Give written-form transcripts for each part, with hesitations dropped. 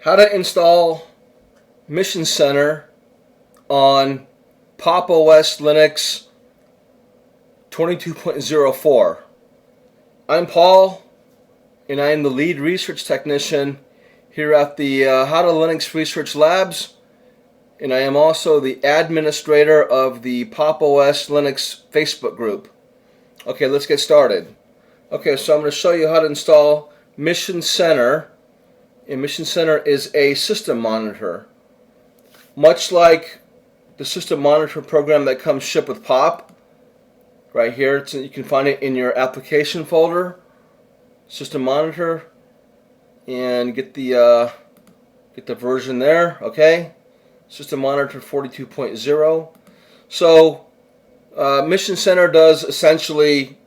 How to install Mission Center on Pop! OS Linux 22.04. I'm Paul, and I am the lead research technician here at the How to Linux Research Labs, and I am also the administrator of the Pop! OS Linux Facebook group. Okay, let's get started. Okay, so I'm going to show you how to install Mission Center. And Mission Center is a system monitor. Much like the system monitor program that comes shipped with Pop! Right here, you can find it in your application folder, system monitor, and get the version there. Okay, system monitor 42.0. So Mission Center does essentially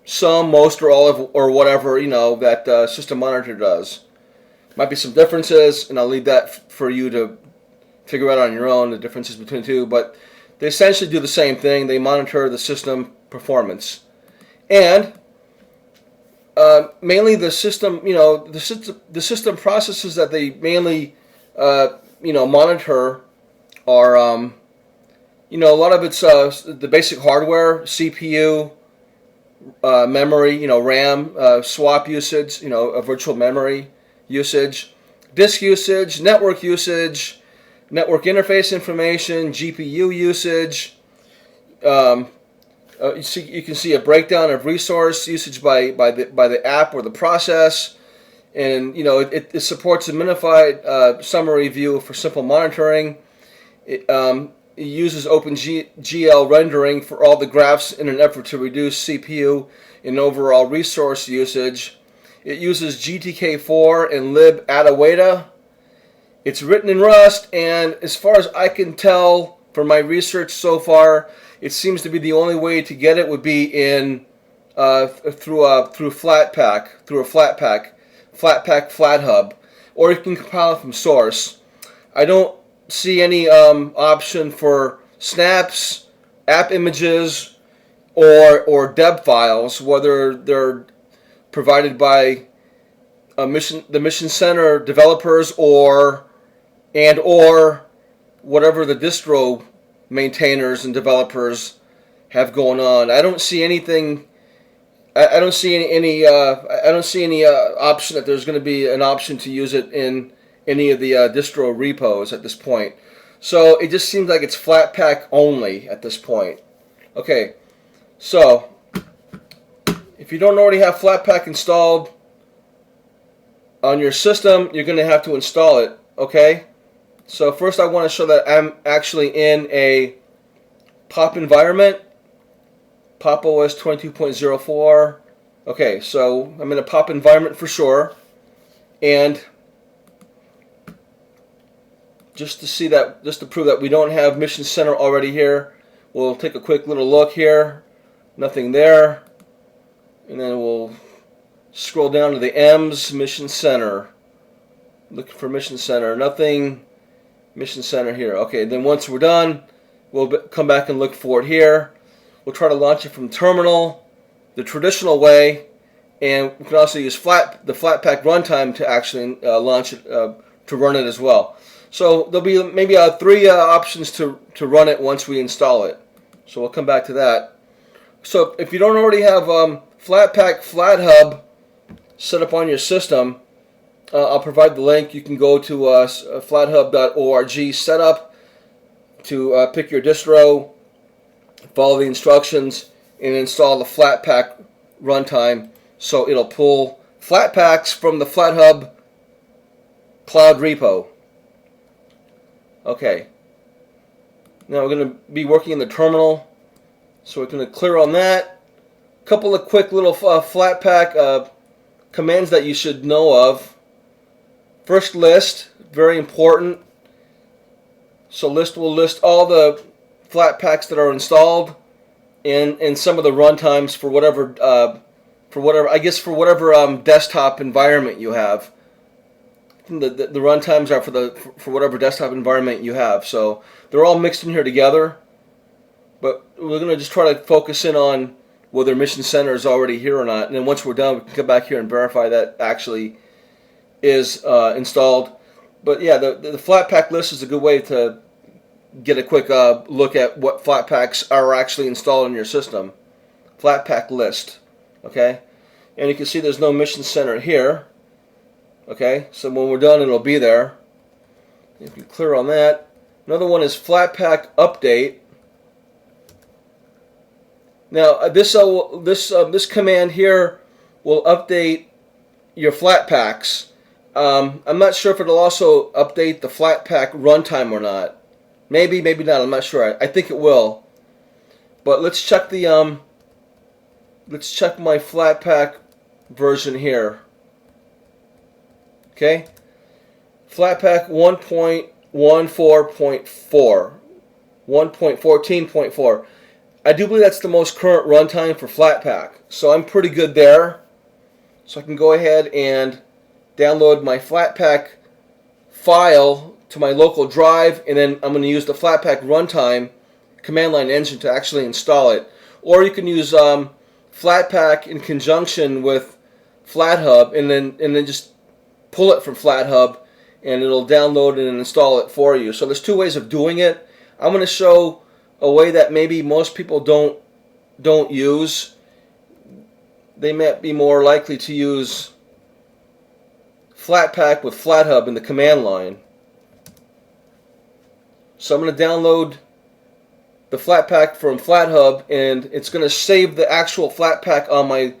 some, most, or all of, or whatever that system monitor does. Might be some differences, and I'll leave that for you to figure out on your own, the differences between the two, but they essentially do the same thing. They monitor the system performance. And mainly the system, the system processes that they mainly, monitor are, a lot of it's the basic hardware, CPU, memory, RAM, swap usage, virtual memory usage, disk usage, network interface information, GPU usage. You can see a breakdown of resource usage by the app or the process, and it supports a minified summary view for simple monitoring. It uses OpenGL rendering for all the graphs in an effort to reduce CPU and overall resource usage. It uses GTK4 and libadwaita. It's written in Rust, and as far as I can tell from my research so far, it seems to be the only way to get it would be in through Flatpak, Flatpak FlatHub, or you can compile it from source. I don't see any option for snaps, app images, or deb files, whether they're provided by the Mission Center developers or whatever the distro maintainers and developers have going on. I don't see anything. I don't see any option that there's going to be an option to use it in any of the distro repos at this point. So it just seems like it's Flatpak only at this point. Okay, so if you don't already have Flatpak installed on your system, you're going to have to install it. Okay, so first I want to show that I'm actually in a Pop environment, Pop! OS 22.04. Okay, so I'm in a Pop environment for sure, and just to prove that we don't have Mission Center already here, we'll take a quick little look here. Nothing there, and then we'll scroll down to the M's Mission Center. Looking for Mission Center. Nothing Mission Center here. Okay, then once we're done, we'll come back and look for it here. We'll try to launch it from terminal, the traditional way, and we can also use the Flatpak runtime to actually launch it, to run it as well. So there'll be maybe 3 options to run it once we install it. So we'll come back to that. So if you don't already have Flatpak FlatHub set up on your system, I'll provide the link. You can go to flathub.org setup to pick your distro, follow the instructions, and install the Flatpak runtime. So it'll pull Flatpaks from the FlatHub cloud repo. Okay. Now we're going to be working in the terminal, so we're going to clear on that. A couple of quick little Flatpak commands that you should know of. First, list, very important. So list will list all the Flatpaks that are installed and some of the runtimes for whatever desktop environment you have. The runtimes are for whatever desktop environment you have. So they're all mixed in here together. But we're going to just try to focus in on whether Mission Center is already here or not. And then once we're done, we can come back here and verify that actually is installed. But yeah, the Flatpak list is a good way to get a quick look at what Flatpaks are actually installed in your system. Flatpak list, okay? And you can see there's no Mission Center here, okay? So when we're done, it'll be there. If you clear on that. Another one is Flatpak update. Now this command here will update your Flatpaks. I'm not sure if it'll also update the Flatpak runtime or not. Maybe, maybe not. I'm not sure. I think it will. But let's check the let's check my Flatpak version here. Okay, Flatpak 1.14.4, 1.14.4. I do believe that's the most current runtime for Flatpak, so I'm pretty good there. So I can go ahead and download my Flatpak file to my local drive, and then I'm going to use the Flatpak runtime command line engine to actually install it. Or you can use Flatpak in conjunction with FlatHub, and then just pull it from FlatHub, and it'll download and install it for you. So there's two ways of doing it. I'm going to show a way that maybe most people don't use. They might be more likely to use Flatpak with FlatHub in the command line. So I'm going to download the Flatpak from FlatHub, and it's going to save the actual Flatpak on my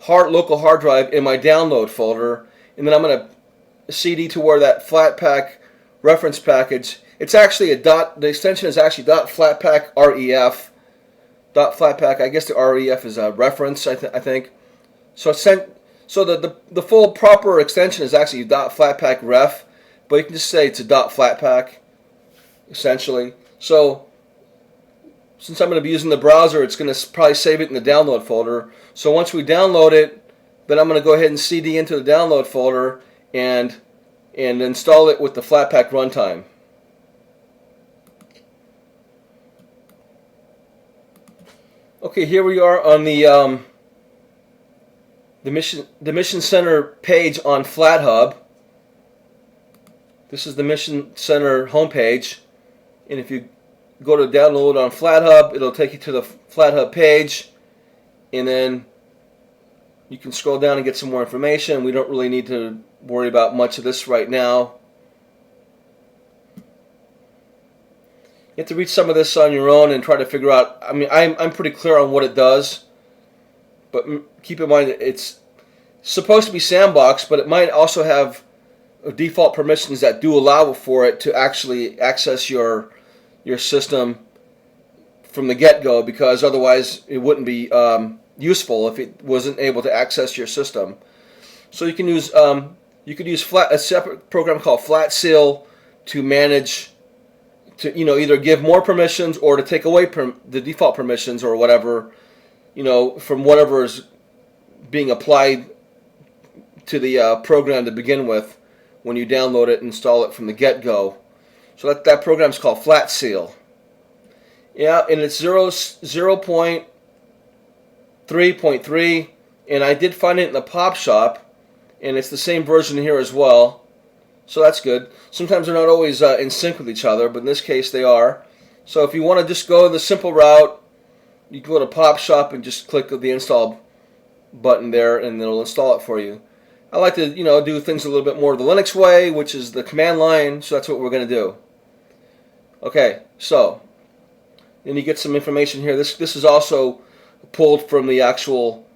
local hard drive in my download folder, and then I'm going to CD to where that Flatpak reference package. It's actually the extension is actually .flatpak ref. .flatpak, I guess the ref is a reference, I think. So the full proper extension is actually .flatpak ref, but you can just say it's a .flatpak, essentially. So since I'm going to be using the browser, it's going to probably save it in the download folder. So once we download it, then I'm going to go ahead and CD into the download folder and install it with the Flatpak runtime. Okay, here we are on the Mission Center page on FlatHub. This is the Mission Center homepage, and if you go to download on FlatHub, it'll take you to the FlatHub page, and then you can scroll down and get some more information. We don't really need to worry about much of this right now. You have to read some of this on your own and try to figure out. I mean, I'm pretty clear on what it does, but keep in mind that it's supposed to be sandbox, but it might also have default permissions that do allow for it to actually access your system from the get-go, because otherwise it wouldn't be useful if it wasn't able to access your system. So you can use a separate program called FlatSeal to manage, to either give more permissions or to take away the default permissions or whatever, from whatever is being applied to the program to begin with when you download it and install it from the get-go. So that program is called FlatSeal. Yeah, and it's 0.3.3, and I did find it in the Pop Shop, and it's the same version here as well. So that's good. Sometimes they're not always in sync with each other, but in this case they are. So if you want to just go the simple route, you can go to Pop Shop and just click the install button there, and it'll install it for you. I like to do things a little bit more the Linux way, which is the command line. So that's what we're going to do. Okay, so then you get some information here. This is also pulled from the actual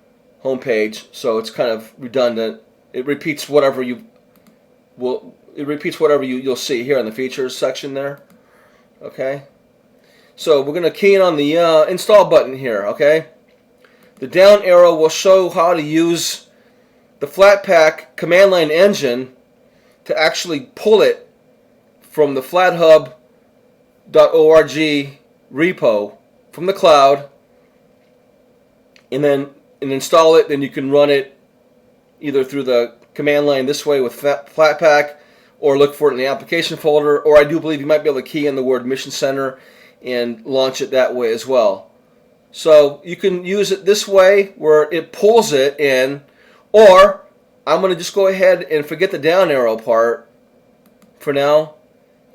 homepage, so it's kind of redundant. It repeats whatever you'll see here in the features section there. Okay, so we're going to key in on the install button here. Okay, the down arrow will show how to use the Flatpak command line engine to actually pull it from the FlatHub.org repo from the cloud, and install it. Then you can run it either through the command line this way with Flatpak, or look for it in the application folder, or I do believe you might be able to key in the word Mission Center and launch it that way as well. So you can use it this way where it pulls it in, or I'm going to just go ahead and forget the down arrow part for now.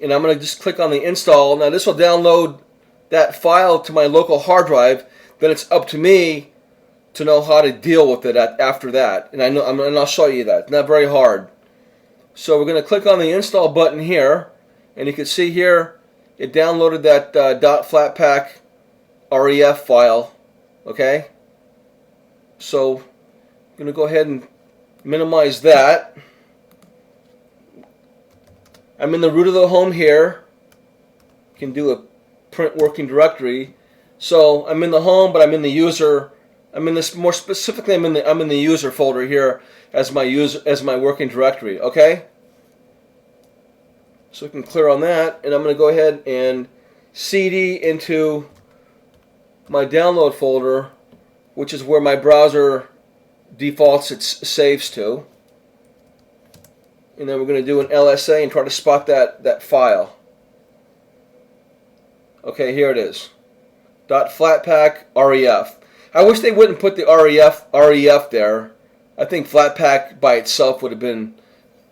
And I'm going to just click on the install. Now this will download that file to my local hard drive. Then it's up to me to know how to deal with it after that. And I'll show you that. It's not very hard. So we're going to click on the install button here. And you can see here it downloaded that .flatpak ref file. Okay? So I'm going to go ahead and minimize that. I'm in the root of the home here. You can do a print working directory. So I'm in the home, but I'm in the user. I'm in this more specifically. I'm in the user folder here as my working directory. Okay. So we can clear on that, and I'm going to go ahead and CD into my download folder, which is where my browser defaults its saves to. And then we're going to do an LSA and try to spot that file. Okay, here it is. .flatpak ref. I wish they wouldn't put the ref there. I think Flatpak by itself would have been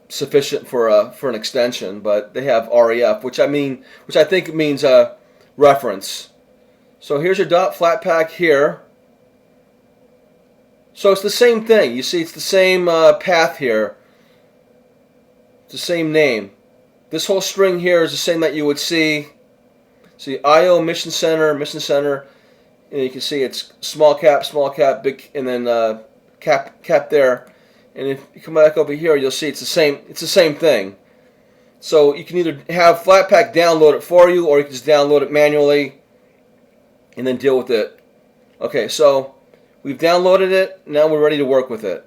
sufficient for an extension, but they have ref, which I think means reference. So here's your .flatpak here. So it's the same thing. You see, it's the same path here. The same name. This whole string here is the same that you would see. See, IO Mission Center, and you can see it's small cap, big, and then cap there. And if you come back over here, you'll see it's the same thing. So you can either have Flatpak download it for you, or you can just download it manually and then deal with it. Okay, so we've downloaded it. Now we're ready to work with it.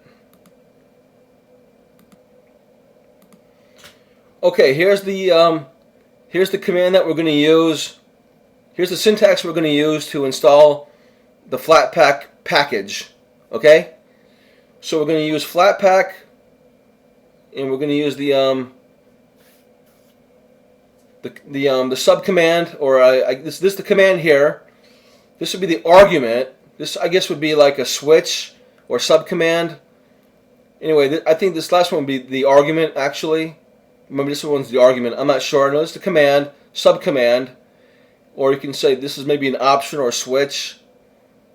Okay, here's the command that we're going to use. Here's the syntax we're going to use to install the Flatpak package. Okay, so we're going to use Flatpak, and we're going to use the sub command, or this is the command here. This would be the argument. This, I guess, would be like a switch or sub command. Anyway, I think this last one would be the argument actually. Maybe this one's the argument. I'm not sure. No, it's the command, sub-command. Or you can say this is maybe an option or a switch.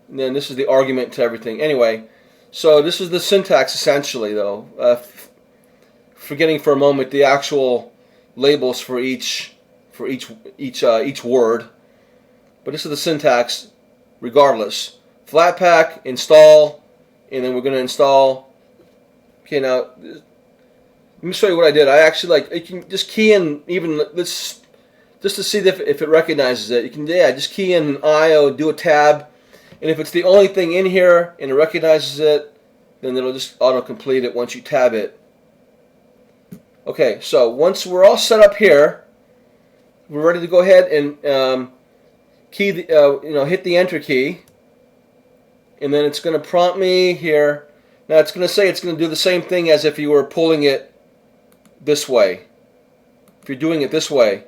And then this is the argument to everything. Anyway, so this is the syntax essentially, though. Forgetting for a moment the actual labels for each word. But this is the syntax regardless. Flatpak, install, and then we're going to install. Okay, now let me show you what I did. I actually you can just key in even this just to see if it recognizes it. You can just key in IO, do a tab, and if it's the only thing in here and it recognizes it, then it'll just auto-complete it once you tab it. Okay, so once we're all set up here, we're ready to go ahead and key hit the enter key, and then it's going to prompt me here. Now it's going to say it's going to do the same thing as if you were pulling it this way. If you're doing it this way,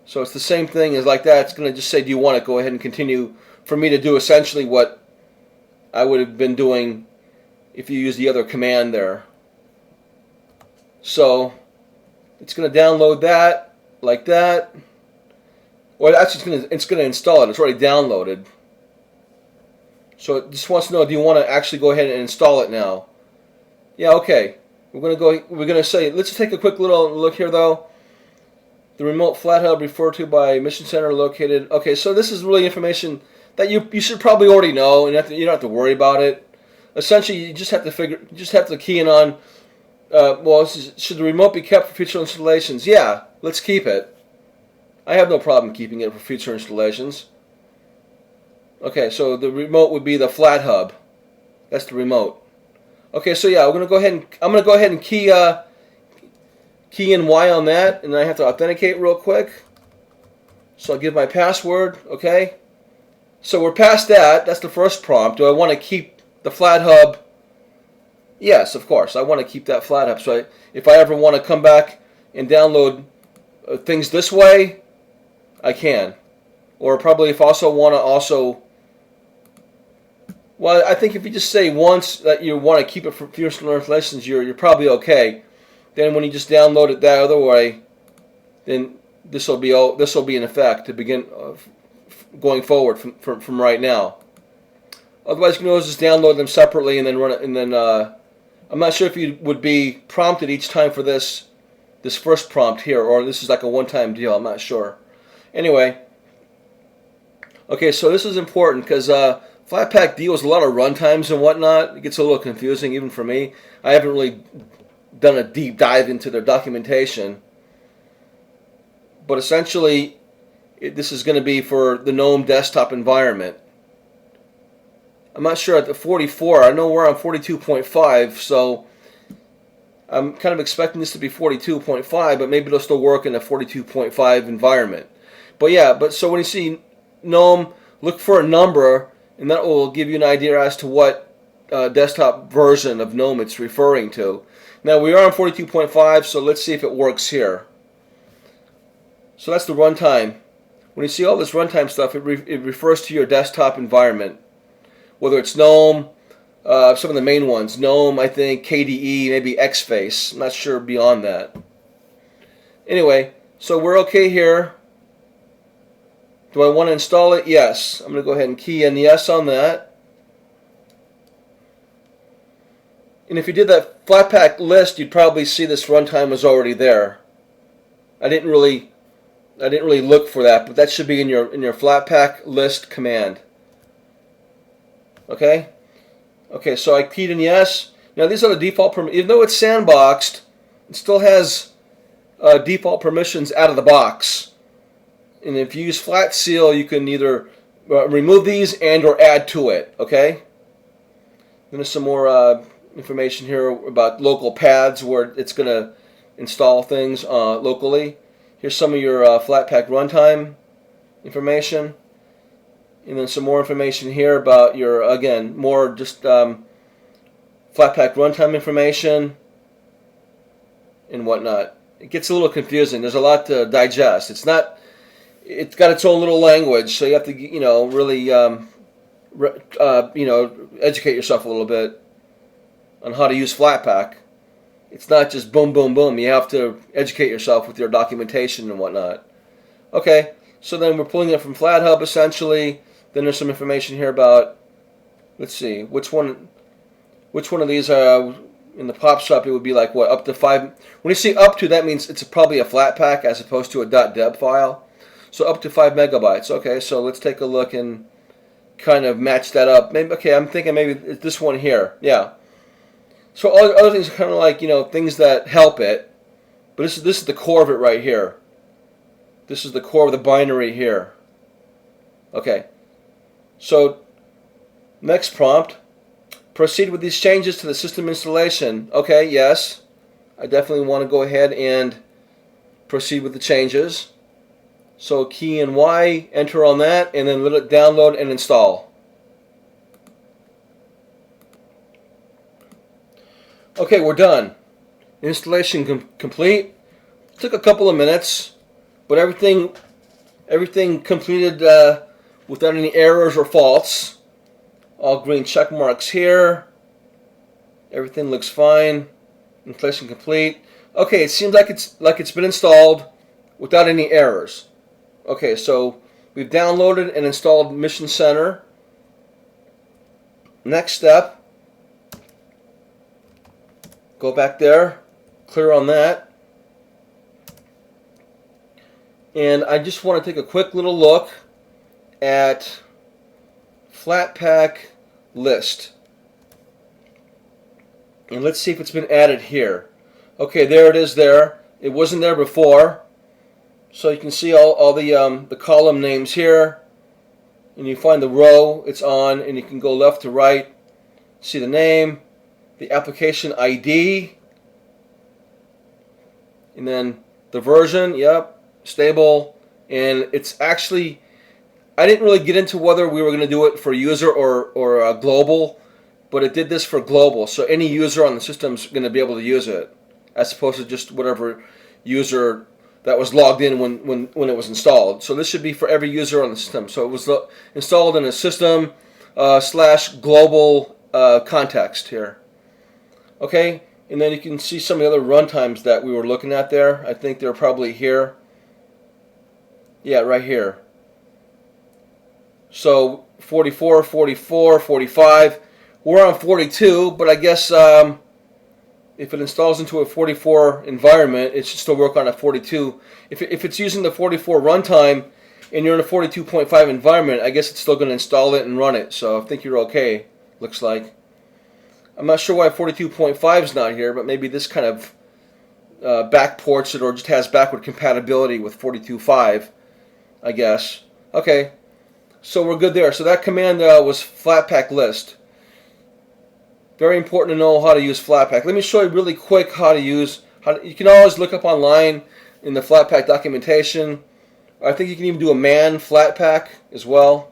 so it's the same thing as like that. It's going to just say, do you want to go ahead and continue for me to do essentially what I would have been doing if you use the other command there. So it's going to download that like that. Well, actually it's going to install it. It's already downloaded. So it just wants to know, do you want to actually go ahead and install it now? Yeah, okay. We're going to say, let's take a quick little look here though. The remote flat hub referred to by Mission Center located. Okay, so this is really information that you should probably already know, and you don't have to worry about it. Essentially, you just have to key in on. Should the remote be kept for future installations? Yeah, let's keep it. I have no problem keeping it for future installations. Okay, so the remote would be the flat hub. That's the remote. Okay, so yeah, I'm gonna go ahead and key in Y on that, and then I have to authenticate real quick. So I'll give my password. Okay. So we're past that. That's the first prompt. Do I want to keep the flat hub? Yes, of course. I want to keep that flat hub. So if I ever want to come back and download things this way, I can. Or probably if I also want to Well, I think if you just say once that you want to keep it for future installations, you're probably okay. Then when you just download it that other way, then this will be in effect to begin going forward from right now. Otherwise, you can always just download them separately and then run it. And then I'm not sure if you would be prompted each time for this first prompt here, or this is like a one-time deal. I'm not sure. Anyway, okay, so this is important because Flatpak deals with a lot of runtimes and whatnot. It gets a little confusing even for me. I haven't really done a deep dive into their documentation. But essentially, this is going to be for the GNOME desktop environment. I'm not sure at the 44. I know we're on 42.5, so I'm kind of expecting this to be 42.5, but maybe it'll still work in a 42.5 environment. But yeah, so when you see GNOME, look for a number, and that will give you an idea as to what desktop version of GNOME it's referring to. Now we are on 42.5, so let's see if it works here. So that's the runtime. When you see all this runtime stuff, it refers to your desktop environment. Whether it's GNOME, some of the main ones, GNOME, I think, KDE, maybe XFace. I'm not sure beyond that. Anyway, so we're okay here. Do I want to install it? Yes. I'm going to go ahead and key in yes on that. And if you did that Flatpak list, you'd probably see this runtime was already there. I didn't really look for that, but that should be in your Flatpak list command. Okay? Okay, so I keyed in yes. Now these are the default permissions. Even though it's sandboxed, it still has default permissions out of the box. And if you use FlatSeal, you can either remove these and or add to it. Okay? Then there's some more information here about local paths where it's going to install things locally. Here's some of your Flatpak runtime information. And then some more information here about your, again, more just Flatpak runtime information and whatnot. It gets a little confusing. There's a lot to digest. It's got its own little language, so you have to, really, educate yourself a little bit on how to use Flatpak. It's not just boom, boom, boom. You have to educate yourself with your documentation and whatnot. Okay, so then we're pulling it from FlatHub essentially. Then there's some information here about, let's see, which one of these in the pops up, it would be like what, up to 5. When you see up to, that means it's probably a Flatpak as opposed to a .deb file. So up to 5 megabytes. Okay, so let's take a look and kind of match that up. Maybe, okay, I'm thinking maybe it's this one here. Yeah. So all the other things are kind of like, things that help it. But this is the core of it right here. This is the core of the binary here. Okay. So next prompt, proceed with these changes to the system installation. Okay, yes. I definitely want to go ahead and proceed with the changes. So key in Y, enter on that, and then let it download and install. Okay, we're done. Installation complete. Took a couple of minutes, but everything completed without any errors or faults. All green check marks here. Everything looks fine. Installation complete. Okay, it seems like it's been installed without any errors. Okay, so we've downloaded and installed Mission Center. Next step, go back there, clear on that. And I just want to take a quick little look at Flatpak list. And let's see if it's been added here. Okay, there it is there. It wasn't there before. So you can see all the column names here. And you find the row it's on, and you can go left to right. See the name, the application ID, and then the version, yep, stable. And it's actually, I didn't really get into whether we were going to do it for user or global, but it did this for global. So any user on the system is going to be able to use it, as opposed to just whatever user that was logged in when it was installed. So this should be for every user on the system. So it was installed in a system slash global context here. Okay, and then you can see some of the other runtimes that we were looking at there. I think they're probably here. Yeah, right here. So 44, 44, 45. We're on 42, but I guess if it installs into a 44 environment, it should still work on a 42. If it's using the 44 runtime and you're in a 42.5 environment, I guess it's still going to install it and run it. So I think you're okay, looks like. I'm not sure why 42.5 is not here, but maybe this kind of backports it or just has backward compatibility with 42.5, I guess. Okay, so we're good there. So that command was Flatpak list. Very important to know how to use Flatpak. Let me show you really quick how to use. You can always look up online in the Flatpak documentation. I think you can even do a man Flatpak as well,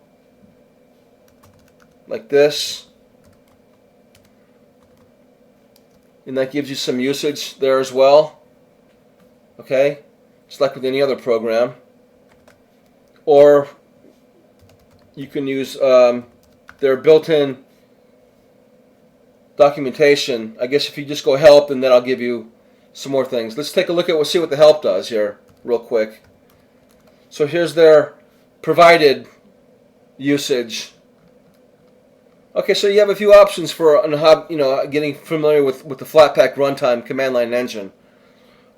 like this, and that gives you some usage there as well. Okay, just like with any other program. Or you can use their built-in documentation. I guess if you just go help, and then I'll give you some more things. Let's take a look at, we'll see what the help does here real quick. So here's their provided usage. Okay, so you have a few options for getting familiar with the Flatpak runtime command line engine.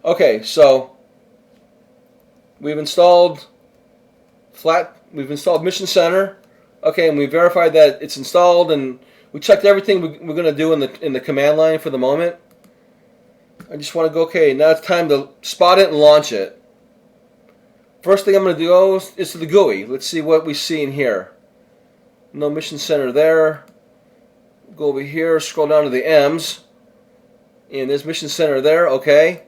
Okay, so we've installed Mission Center. Okay, and we verified that it's installed, and we checked everything we're going to do in the command line for the moment. I just want to go, okay, now it's time to spot it and launch it. First thing I'm going to do is to the GUI. Let's see what we see in here. No Mission Center there. Go over here, scroll down to the M's, and there's Mission Center there. Okay.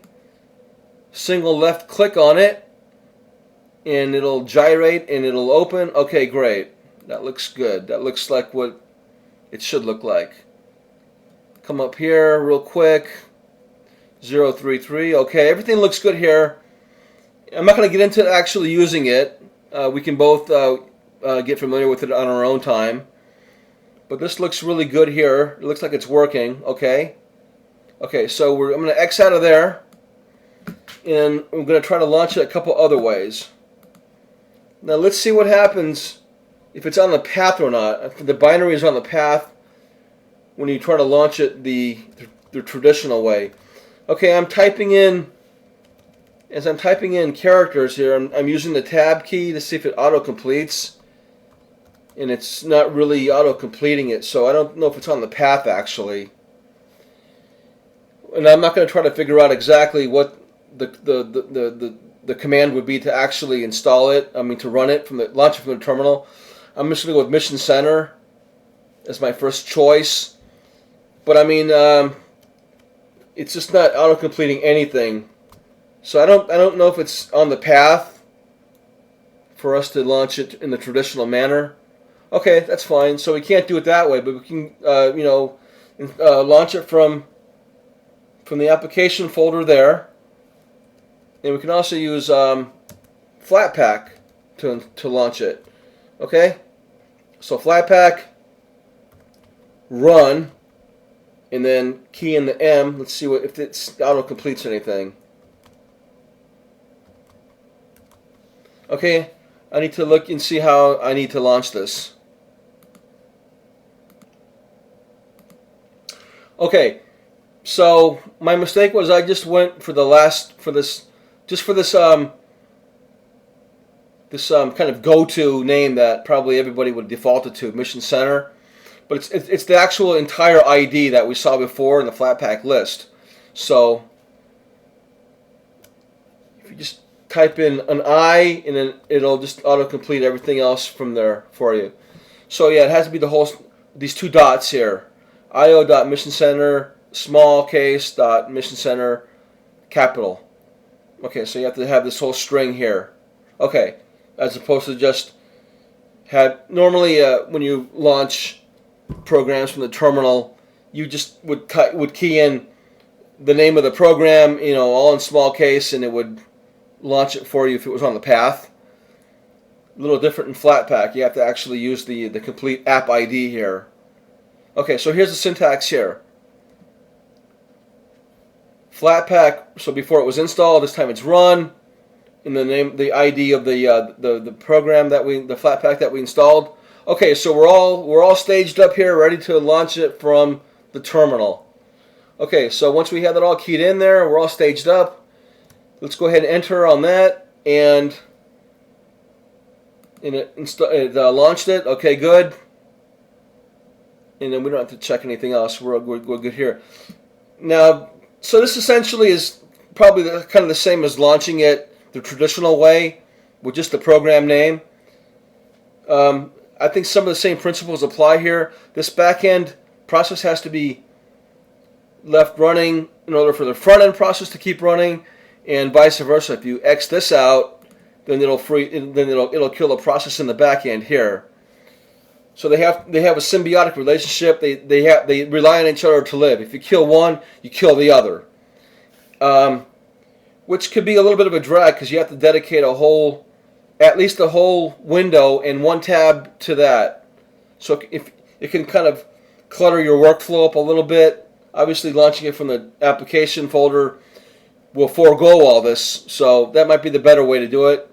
Single left click on it, and it'll gyrate and it'll open. Okay, great. That looks good. That looks like what it should look like. Come up here real quick. 033. Okay, everything looks good here. I'm not going to get into actually using it. We can both get familiar with it on our own time. But this looks really good here. It looks like it's working. Okay. Okay, so I'm going to X out of there, and I'm going to try to launch it a couple other ways. Now let's see what happens if it's on the path or not. If the binary is on the path when you try to launch it the traditional way. Okay, as I'm typing in characters here, I'm using the tab key to see if it auto-completes, and it's not really auto-completing it, so I don't know if it's on the path actually. And I'm not going to try to figure out exactly what the command would be to actually install it. I mean, to run it launch it from the terminal. I'm just going to go with Mission Center as my first choice, but I mean, it's just not auto-completing anything. So I don't know if it's on the path for us to launch it in the traditional manner. Okay, that's fine. So we can't do it that way, but we can launch it from the application folder there, and we can also use Flatpak to launch it. Okay, so Flatpak, run, and then key in the M. Let's see if it auto completes anything. Okay, I need to look and see how I need to launch this. Okay, so my mistake was I just went for this kind of go-to name that probably everybody would default it to, Mission Center, but it's the actual entire ID that we saw before in the Flatpak list. So if you just type in an I, and then it'll just auto-complete everything else from there for you. So yeah, it has to be these two dots here. io.missioncenter, small case, dot mission center, capital. Okay, so you have to have this whole string here. Okay, as opposed to just have, normally when you launch programs from the terminal, you just would key in the name of the program, all in small case, and it would launch it for you if it was on the path. A little different in Flatpak. You have to actually use the complete app ID here. Okay, so here's the syntax here. Flatpak, so before it was installed, this time it's run. In the ID of the program the Flatpak that we installed. Okay, so we're all staged up here, ready to launch it from the terminal. Okay, so once we have that all keyed in there, we're all staged up. Let's go ahead and enter on that, and it launched it. Okay, good. And then we don't have to check anything else. We're good here. Now, so this essentially is probably kind of the same as launching it the traditional way with just the program name. I think some of the same principles apply here. This back-end process has to be left running in order for the front-end process to keep running, and vice versa. If you X this out, then it'll kill the process in the back-end here. So they have a symbiotic relationship. They rely on each other to live. If you kill one, you kill the other. Which could be a little bit of a drag because you have to dedicate at least a whole window and one tab to that. So if it can kind of clutter your workflow up a little bit. Obviously, launching it from the application folder will forego all this. So that might be the better way to do it.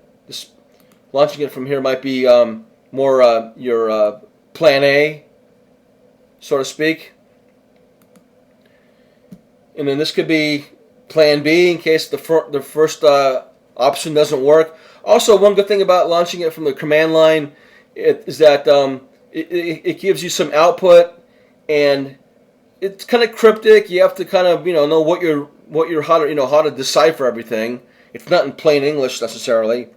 Launching it from here might be more your plan A, so to speak. And then this could be plan B in case the first option doesn't work. Also, one good thing about launching it from the command line is that it gives you some output, and it's kind of cryptic. You have to kind of know how to decipher everything. It's not in plain English necessarily.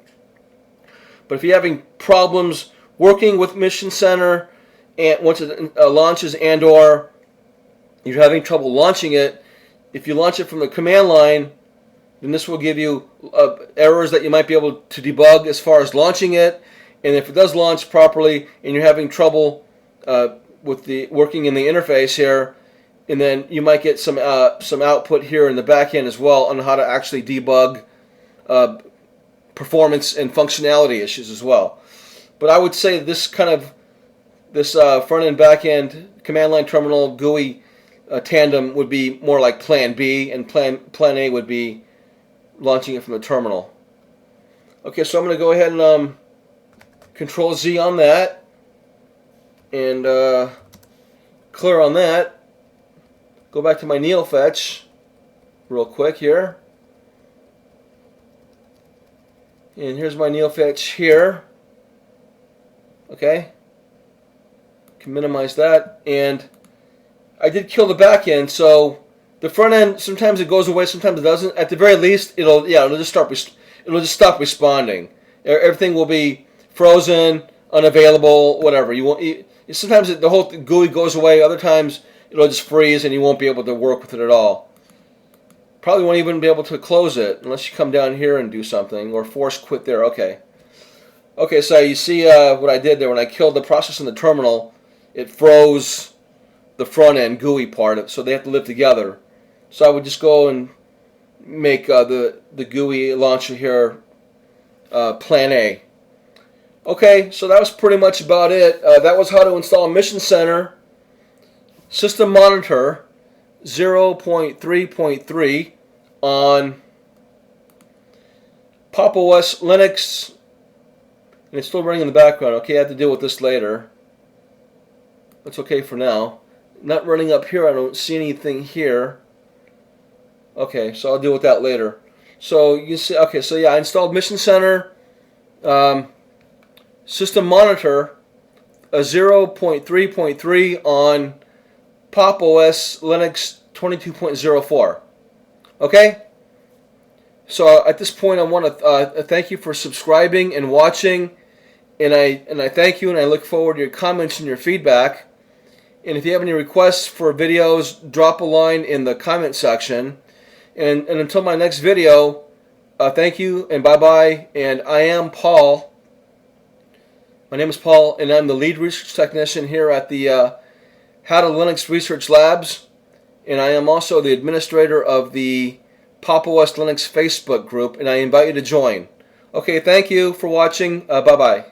But if you're having problems working with Mission Center, and once it launches, and/or you're having trouble launching it, if you launch it from the command line, then this will give you errors that you might be able to debug as far as launching it. And if it does launch properly, and you're having trouble with the working in the interface here, and then you might get some output here in the back end as well on how to actually debug performance and functionality issues as well. But I would say this front end, back end, command line terminal GUI tandem would be more like Plan B, and Plan A would be launching it from the terminal. Okay, so I'm going to go ahead and Control Z on that, and clear on that. Go back to my NeoFetch real quick here. And here's my NeoFetch here. Okay. Can minimize that. And I did kill the back end, so the front end, sometimes it goes away, sometimes it doesn't. At the very least, it'll just stop responding. Everything will be frozen, unavailable, whatever. Sometimes the whole GUI goes away. Other times it'll just freeze and you won't be able to work with it at all. Probably won't even be able to close it unless you come down here and do something, or force quit there. Okay. Okay, so you see what I did there when I killed the process in the terminal. It froze the front end GUI part, so they have to live together. So I would just go and make the GUI launcher here Plan A. Okay, so that was pretty much about it. That was how to install Mission Center System Monitor 0.3.3 on Pop! OS Linux, and it's still running in the background. Okay, I have to deal with this later. That's okay for now. Not running up here. I don't see anything here. Okay, so I'll deal with that later. So you see, okay, so yeah, I installed Mission Center System Monitor 0.3.3 on Pop! OS Linux 22.04. Okay? So at this point I want to thank you for subscribing and watching, and I thank you, and I look forward to your comments and your feedback. And if you have any requests for videos, drop a line in the comment section. And until my next video, thank you and bye-bye. And I am Paul. My name is Paul, and I'm the lead research technician here at the How to Linux Research Labs. And I am also the administrator of the Pop! OS Linux Facebook group, and I invite you to join. Okay, thank you for watching. Bye-bye.